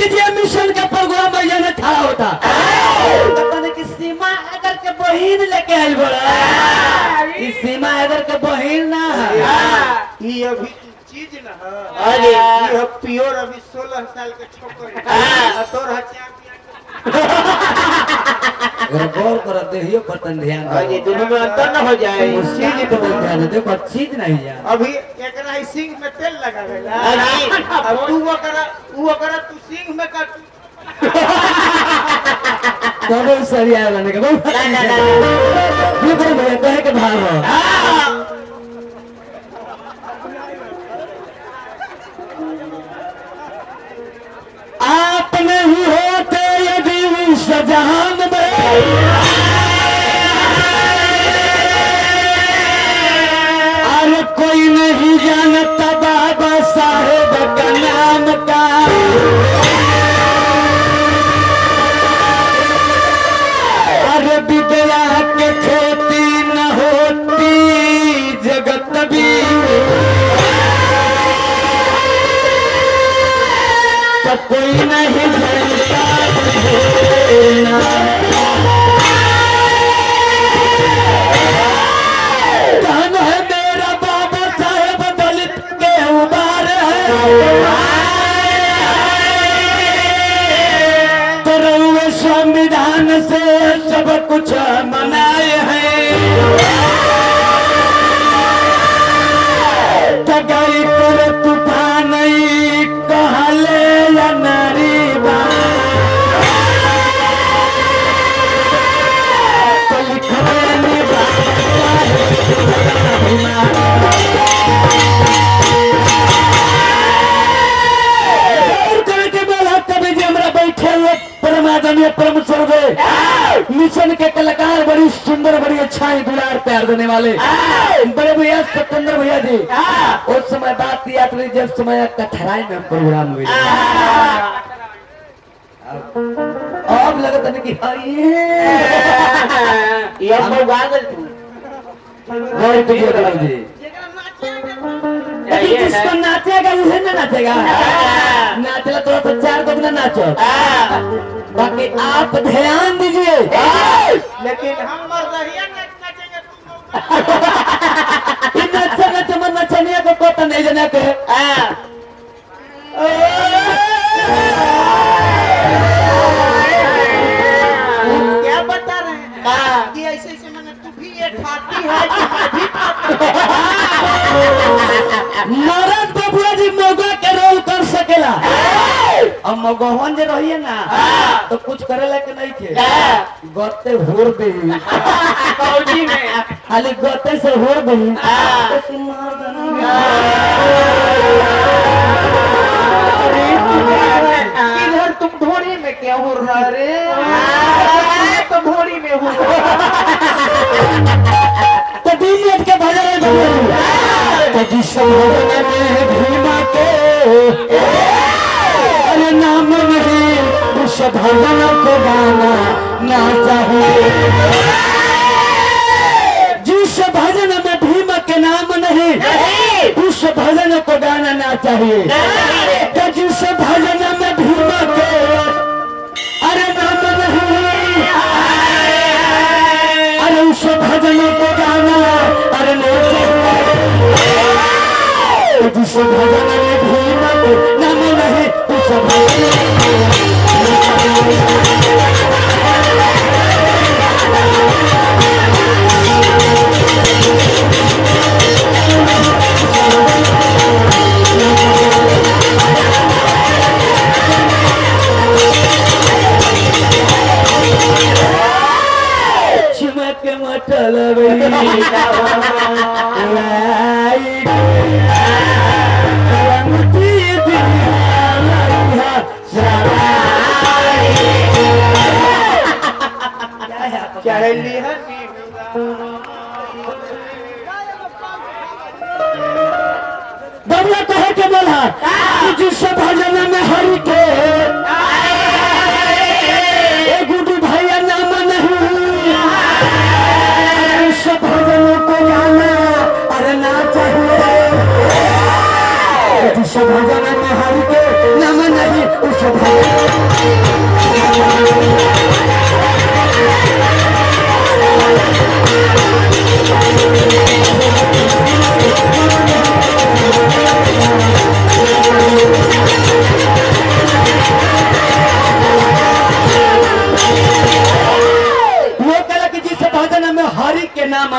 कीजिए मिशन का प्रोग्राम भैया ने खड़ा होता पता कि सीमा अगर के बहिन लेके आइल बड़ा इस सीमा अगर के बहिन ना है ये अभी चीज ना है अरे ये प्योर अभी 16 साल के छोकर तोर हत्या अगर गौर करते ही बटन ध्यान अरे दोनों में अंतर ना हो जाए चीज पे ध्यान देखो चीज नहीं जाए अभी एकरा ही सिंह में तेल लगा गया अब तू तू सिंह में काट कब सही आया लाने का बहुत ये कोई भैया कहे के भाव हो आप नहीं होते यदि विश्व जहान में अरे कोई नहीं जानता बाबा साहेब का नाम का अरे विद्या के खेती न होती जगत भी तो कोई नहीं जानता कौन है मेरा बाबा साहेब दलित के उबार है तो रउए संविधान से सब कुछ मनाए हैं तो गई पर तूफान कहले या नारी तो लिखने परम स्वर्ग मिशन के कलाकार बड़ी सुंदर बड़ी अच्छाई दुलार प्यार देने वाले बड़े भैया सत्येंद्र भैया जी उस समय बात की यात्री जब समय कथराई में प्रोग्राम हुई अब लगता नहीं कि ये हम गागल तू जिसको नाचेगा उसे ना नाचेगा नाचेगा तो 4 दुगना नाचो बाकी आप ध्यान दीजिए लेकिन हम मर्दहिया नाचेंगे तुम नचा नचा मन नचनिया को पता नहीं जाना के क्या बता रहे हैं कि ऐसे ऐसे मैंने तू भी ये खाती है कि मैं भी मरद बबुआ जी मौका के रोल कर सकेला अब मगहन जे रहिए ना तो कुछ करेला के नहीं के गते होर दे फौजी में खाली गते से होर दे इधर तुम ढोरी में क्या हो रहा रे तो ढोरी में हो तो दिन के भजन तो जिस भजन में भीमा के अरे नाम नहीं उस भजन को गाना ना चाहिए जिस भजन में भीम के नाम नहीं उस भजन को गाना ना चाहिए तो जिस भजन में भीम के अरे नाम नहीं अरे उस भजन को गाना अरे ना चाहिए जिस भजन में भीम के नाम नहीं उस भजन चिमक मटल बबुआ कहे के बोला जिस भजन में हरि के गुडू भैया नाम नहीं उस भजन को गाना अरे ना चाहिए जिस भजन में हरि के नाम नहीं उस भजन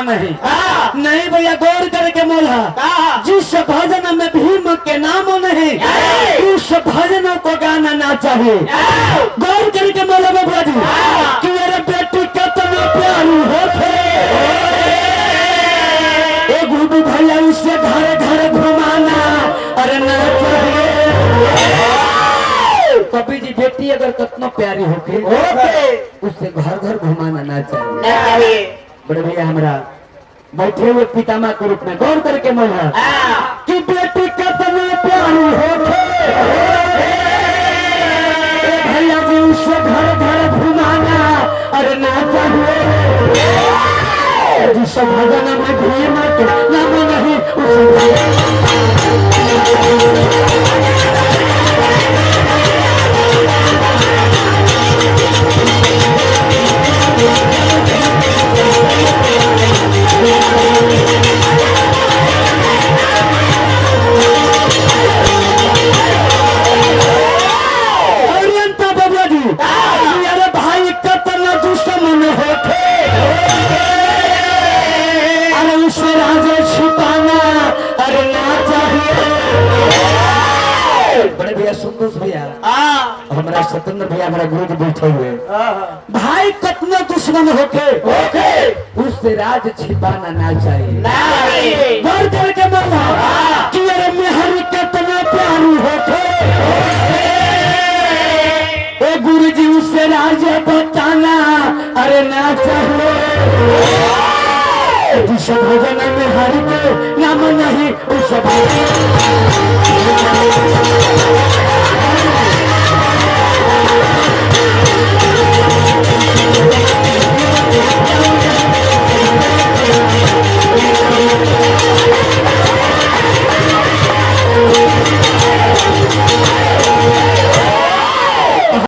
नहीं। हाँ। नहीं भैया, गौर करके मोला, हाँ। जिस भजन में भीम के नाम नहीं उस भजन को गाना ना चाहिए। गौर करके मोला बाबा जी कि मेरे बेटी कितना प्यारी होते, ए गुरु भैया उससे घर घर घुमाना अरे ना चाहिए। कभी जी बेटी अगर कितना प्यारी होके उससे घर घर घुमाना ना चाहिए। बड़े भैया हमारा बैठे हुए पितामह के रूप में गौर करके मोला कि बेटी कितना प्यारी होके भैया जी उससे घर घर घुमाना अरे ना चाहिए। जिस भजन में भीम के नाम नहीं बाबा जी मेरे भाई कितना दुश्मन होते अरे उसे राजे छिपाना अरे ना चाहिए। बड़े भैया संतोष भैया हमारा स्वतंत्र भैया हमारा गुरु जी बैठे हुए भाई कितना दुश्मन होके उससे राज छिपाना ना चाहिए। गौर करके बोला कि मेरे मेहर कितना प्यारी होके गुरु जी उससे राज बताना अरे ना चाहिए। जिस भजन में हरि के नाम नहीं उस